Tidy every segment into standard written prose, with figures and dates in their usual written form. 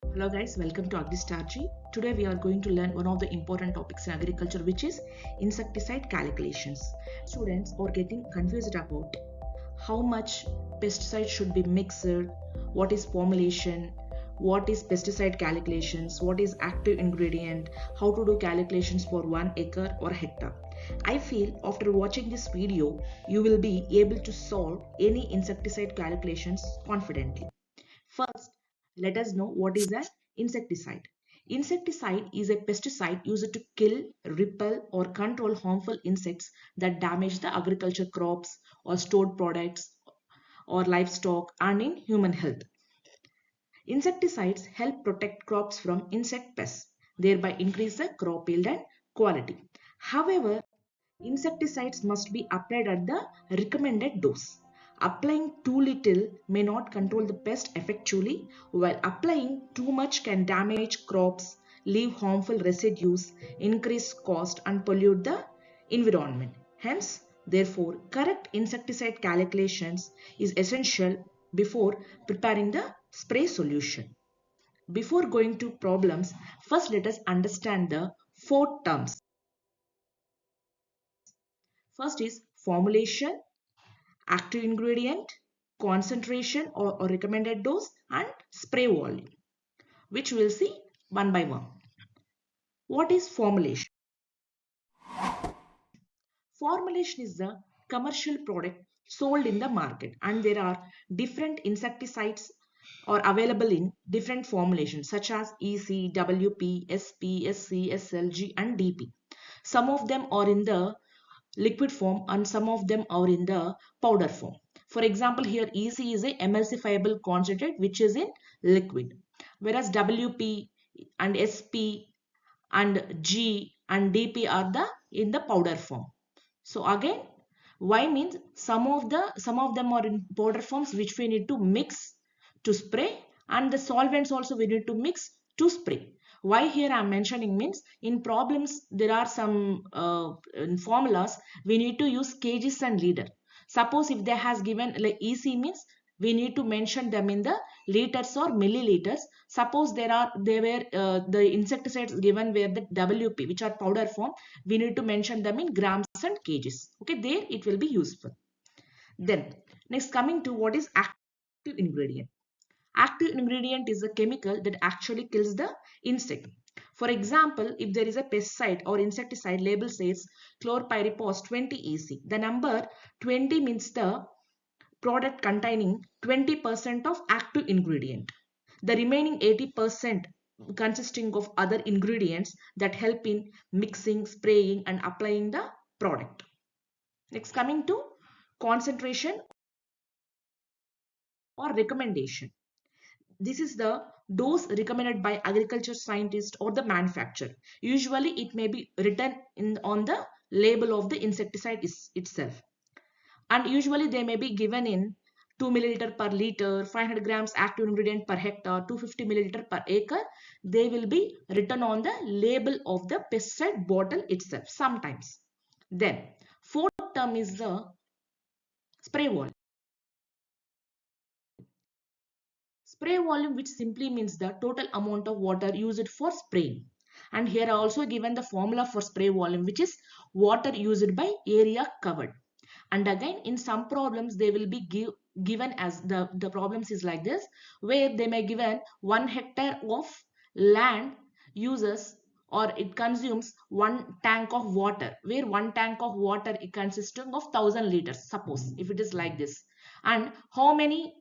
Hello guys, welcome to AgriStarG. Today we are going to learn one of the important topics in agriculture, which is insecticide calculations. Students are getting confused about how much pesticide should be mixed, what is formulation, what is pesticide calculations, what is active ingredient, how to do calculations for 1 acre or hectare. I feel after watching this video, you will be able to solve any insecticide calculations confidently. First, let us know what is an insecticide. Insecticide is a pesticide used to kill, repel, or control harmful insects that damage the agriculture crops or stored products or livestock and in human health. Insecticides help protect crops from insect pests, thereby increase the crop yield and quality. However, insecticides must be applied at the recommended dose. Applying too little may not control the pest effectively, while applying too much can damage crops, leave harmful residues, increase cost, and pollute the environment. Hence, therefore, correct insecticide calculations is essential before preparing the spray solution. Before going to problems, first let us understand the four terms. First is formulation, active ingredient, concentration or recommended dose, and spray volume, which we'll see one by one. What is formulation? Formulation is the commercial product sold in the market, and there are different insecticides are available in different formulations such as EC, WP, SP, SC, SLG, and DP. Some of them are in the liquid form and some of them are in the powder form. For example, here EC is a emulsifiable concentrate which is in liquid, whereas WP and SP and G and DP are the in the powder form. So again, Y means some of them are in powder forms which we need to mix to spray, and the solvents also we need to mix to spray. Why here I am mentioning means in problems there are some in formulas we need to use kgs and liter. Suppose if they has given like EC means we need to mention them in the liters or milliliters. Suppose they were the insecticides given were the WP, which are powder form, we need to mention them in grams and kgs. Okay, there it will be useful. Then next, coming to what is active ingredient. Active ingredient is a chemical that actually kills the insect. For example, if there is a pesticide or insecticide, label says chlorpyrifos 20 EC. The number 20 means the product containing 20% of active ingredient. The remaining 80% consisting of other ingredients that help in mixing, spraying, and applying the product. Next, coming to concentration or recommendation. This is the dose recommended by agriculture scientist or the manufacturer. Usually it may be written on the label of the insecticide itself, and usually they may be given in 2 milliliter per liter, 500 grams active ingredient per hectare, 250 milliliter per acre. They will be written on the label of the pesticide bottle itself sometimes. Then fourth term is the spray volume. Spray volume, which simply means the total amount of water used for spraying. And here I also given the formula for spray volume, which is water used by area covered. And again, in some problems they will be given as the problems is like this, where they may given 1 hectare of land uses or it consumes 1 tank of water, where 1 tank of water is consisting of 1000 liters, suppose if it is like this, and how many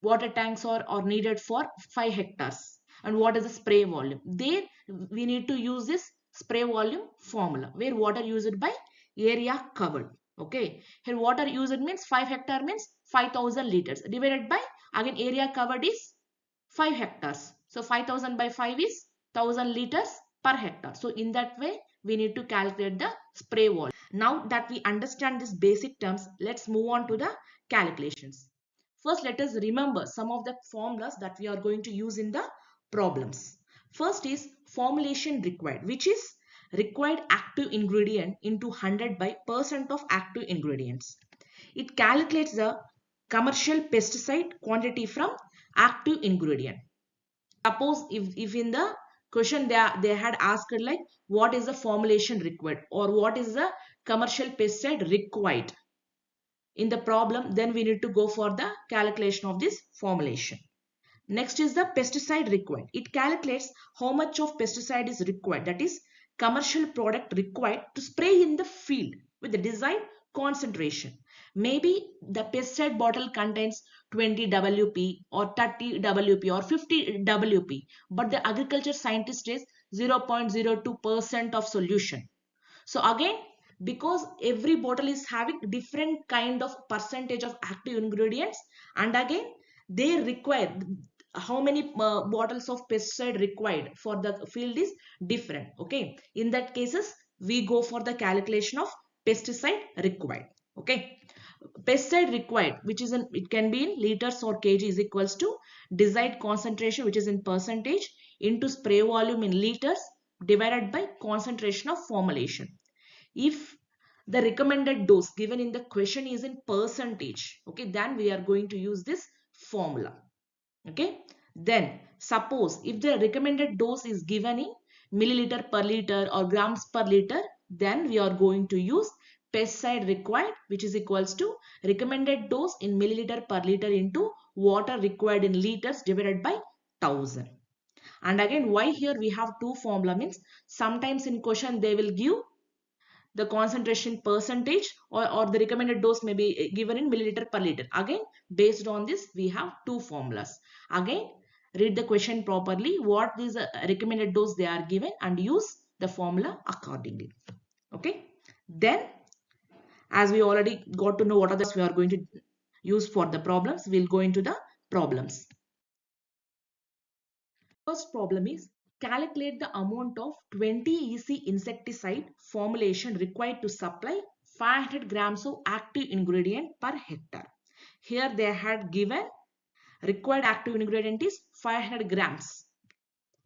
water tanks are needed for 5 hectares, and what is the spray volume. There we need to use this spray volume formula, where water used by area covered. Okay, here water used means 5 hectare means 5000 liters divided by, again area covered is 5 hectares, so 5000 by 5 is 1000 liters per hectare. So in that way we need to calculate the spray volume. Now that we understand these basic terms, let's move on to the calculations. First, let us remember some of the formulas that we are going to use in the problems. First is formulation required, which is required active ingredient into 100 by percent of active ingredients. It calculates the commercial pesticide quantity from active ingredient. Suppose if in the question they had asked like what is the formulation required or what is the commercial pesticide required in the problem, then we need to go for the calculation of this formulation. Next is the pesticide required. It calculates how much of pesticide is required, that is commercial product required to spray in the field with the desired concentration. Maybe the pesticide bottle contains 20 WP or 30 WP or 50 WP, but the agriculture scientist says 0.02% of solution. So again, because every bottle is having different kind of percentage of active ingredients, and again they require how many bottles of pesticide required for the field is different. Okay, in that cases we go for the calculation of pesticide required. Okay, pesticide required, which is in, it can be in liters or kg, is equals to desired concentration, which is in percentage, into spray volume in liters divided by concentration of formulation. If the recommended dose given in the question is in percentage, okay, then we are going to use this formula. Okay, then suppose if the recommended dose is given in milliliter per liter or grams per liter, then we are going to use pesticide required, which is equals to recommended dose in milliliter per liter into water required in liters divided by 1000. And again, why here we have two formula means sometimes in question they will give the concentration percentage, or the recommended dose may be given in milliliter per liter. Again, based on this, we have two formulas. Again, read the question properly, what is the recommended dose they are given, and use the formula accordingly. Okay. Then, as we already got to know what are the we are going to use for the problems, we'll go into the problems. First problem is calculate the amount of 20 EC insecticide formulation required to supply 500 grams of active ingredient per hectare. Here they had given required active ingredient is 500 grams.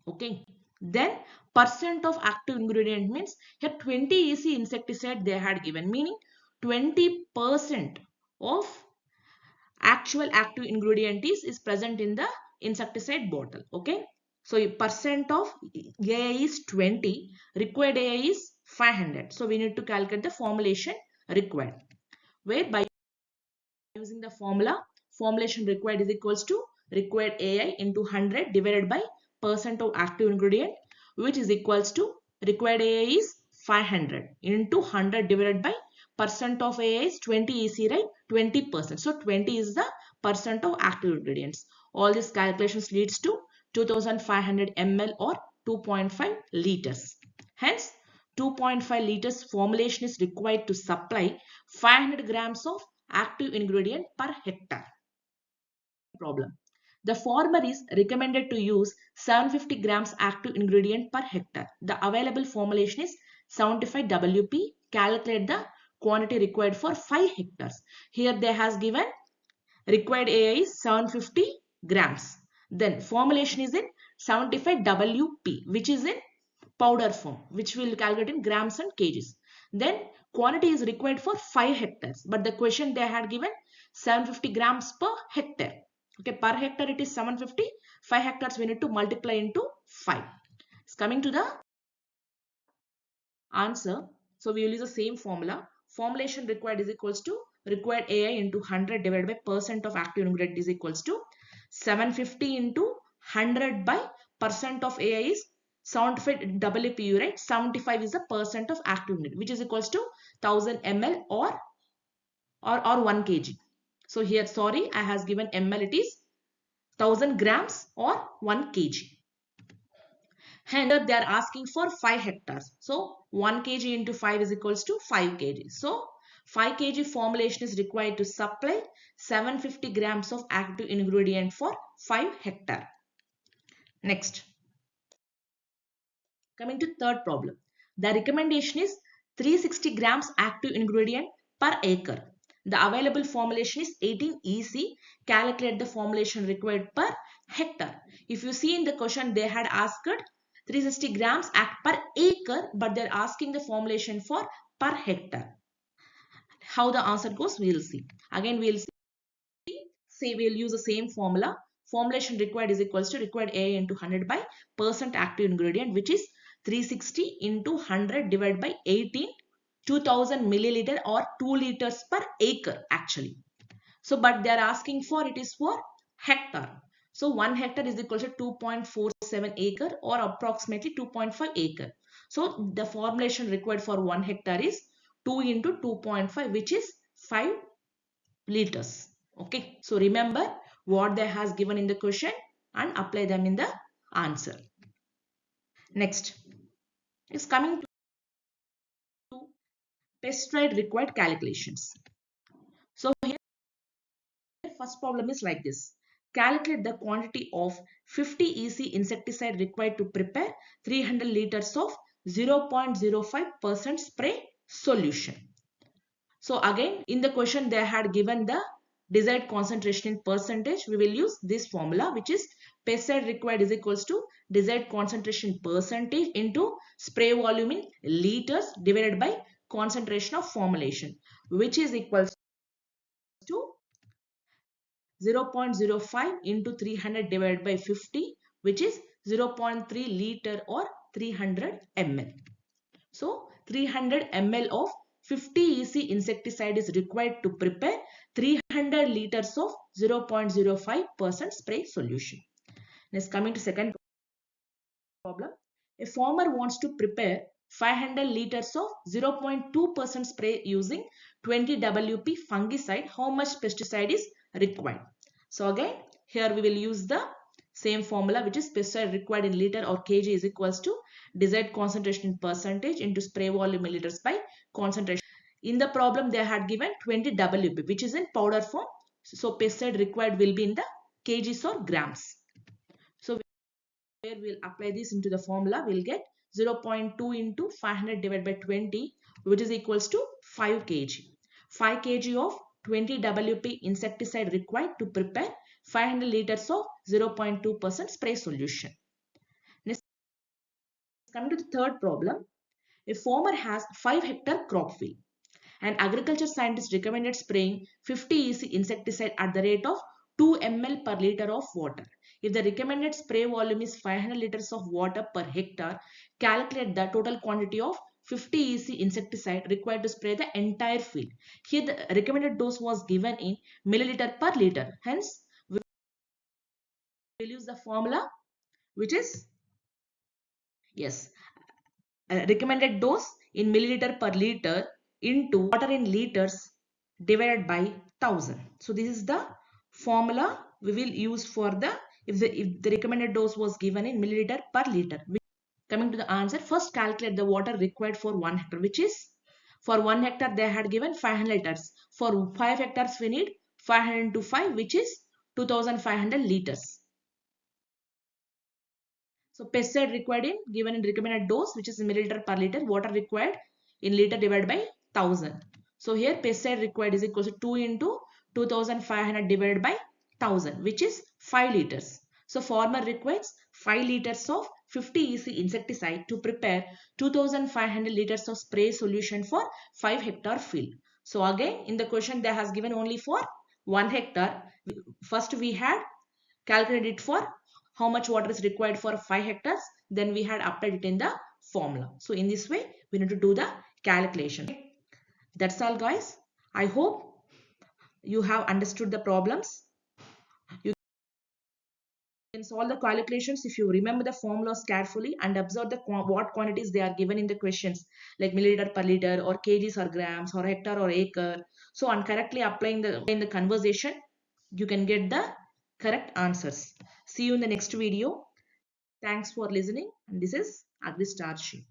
Okay. Then percent of active ingredient means here 20 EC insecticide they had given, meaning 20% of actual active ingredient is present in the insecticide bottle. Okay, so percent of AI is 20, required AI is 500. So we need to calculate the formulation required, where by using the formula, formulation required is equals to required AI into 100 divided by percent of active ingredient, which is equals to required AI is 500 into 100 divided by percent of AI is 20 EC, right? 20%. So 20 is the percent of active ingredients. All these calculations leads to 2500 ml or 2.5 liters. Hence, 2.5 liters formulation is required to supply 500 grams of active ingredient per hectare. Problem. The farmer is recommended to use 750 grams active ingredient per hectare. The available formulation is 75 WP. Calculate the quantity required for 5 hectares. Here they has given required AI is 750 grams. Then formulation is in 75 WP, which is in powder form, which will calculate in grams and kgs. Then quantity is required for 5 hectares, but the question they had given 750 grams per hectare. Okay, per hectare it is 750. 5 hectares we need to multiply into 5. It's coming to the answer. So we will use the same formula. Formulation required is equals to required AI into 100 divided by percent of active ingredient is equals to 750 into 100 by percent of AI is 75 WPU, right? 75 is the percent of active ingredient, which is equals to 1000 ml or 1 kg. So here, sorry, I has given ml, it is 1000 grams or 1 kg. Here they are asking for 5 hectares. So 1 kg into 5 is equals to 5 kg. So 5 kg formulation is required to supply 750 grams of active ingredient for 5 hectare. Next, coming to third problem. The recommendation is 360 grams active ingredient per acre. The available formulation is 18 EC. Calculate the formulation required per hectare. If you see in the question, they had asked 360 grams per acre, but they're asking the formulation for per hectare. How the answer goes, we'll see. Again, we'll see, say we'll use the same formula. formulation required is equals to required A into 100 by percent active ingredient, which is 360 into 100 divided by 18, 2000 milliliter or 2 liters per acre actually. So, but they are asking for it is for hectare. So, 1 hectare is equal to 2.47 acre or approximately 2.5 acre. So, the formulation required for 1 hectare is 2 into 2.5, which is 5 liters. Okay. So, remember what they has given in the question and apply them in the answer. Next is coming to pesticide required calculations. So, here first problem is like this. Calculate the quantity of 50 EC insecticide required to prepare 300 liters of 0.05% spray solution. So again, in the question they had given the desired concentration in percentage. We will use this formula, which is pesticide required is equals to desired concentration percentage into spray volume in liters divided by concentration of formulation, which is equals to 0.05 into 300 divided by 50, which is 0.3 liter or 300 ml. So 300 ml of 50 EC insecticide is required to prepare 300 liters of 0.05% spray solution. Next, coming to second problem. A farmer wants to prepare 500 liters of 0.2% spray using 20 WP fungicide. How much pesticide is required? So again, here we will use the same formula, which is pesticide required in liter or kg is equals to desired concentration in percentage into spray volume in liters by concentration. In the problem, they had given 20 WP, which is in powder form. So pesticide required will be in the kgs or grams. So where we'll apply this into the formula, we'll get 0.2 into 500 divided by 20, which is equals to 5 kg. 5 kg of 20 WP insecticide required to prepare 500 liters of 0.2% spray solution. Next, coming to the third problem. A farmer has 5 hectare crop field. An agriculture scientist recommended spraying 50 EC insecticide at the rate of 2 ml per liter of water. If the recommended spray volume is 500 liters of water per hectare, calculate the total quantity of 50 EC insecticide required to spray the entire field. Here the recommended dose was given in milliliter per liter. Hence, we will use the formula, which is, yes, recommended dose in milliliter per liter into water in liters divided by 1000. So this is the formula we will use for the if the recommended dose was given in milliliter per liter. Coming to the answer, first calculate the water required for 1 hectare, which is for 1 hectare they had given 500 liters. For 5 hectares we need 500 into 5, which is 2500 liters. So pesticide required in given in recommended dose, which is in milliliter per liter, water required in liter divided by 1000. So here pesticide required is equal to 2 into 2500 divided by 1000, which is 5 liters. So farmer requires 5 liters of 50 EC insecticide to prepare 2500 liters of spray solution for 5 hectare field. So again, in the question they has given only for 1 hectare. First we had calculated it for how much water is required for 5 hectares. Then we had applied it in the formula. So in this way, we need to do the calculation. That's all guys. I hope you have understood the problems. You can solve the calculations if you remember the formulas carefully and observe the what quantities they are given in the questions, like milliliter per liter or kgs or grams or hectare or acre. So on correctly applying in the conversation, you can get the correct answers. See you in the next video. Thanks for listening. And this is AgriStarShe.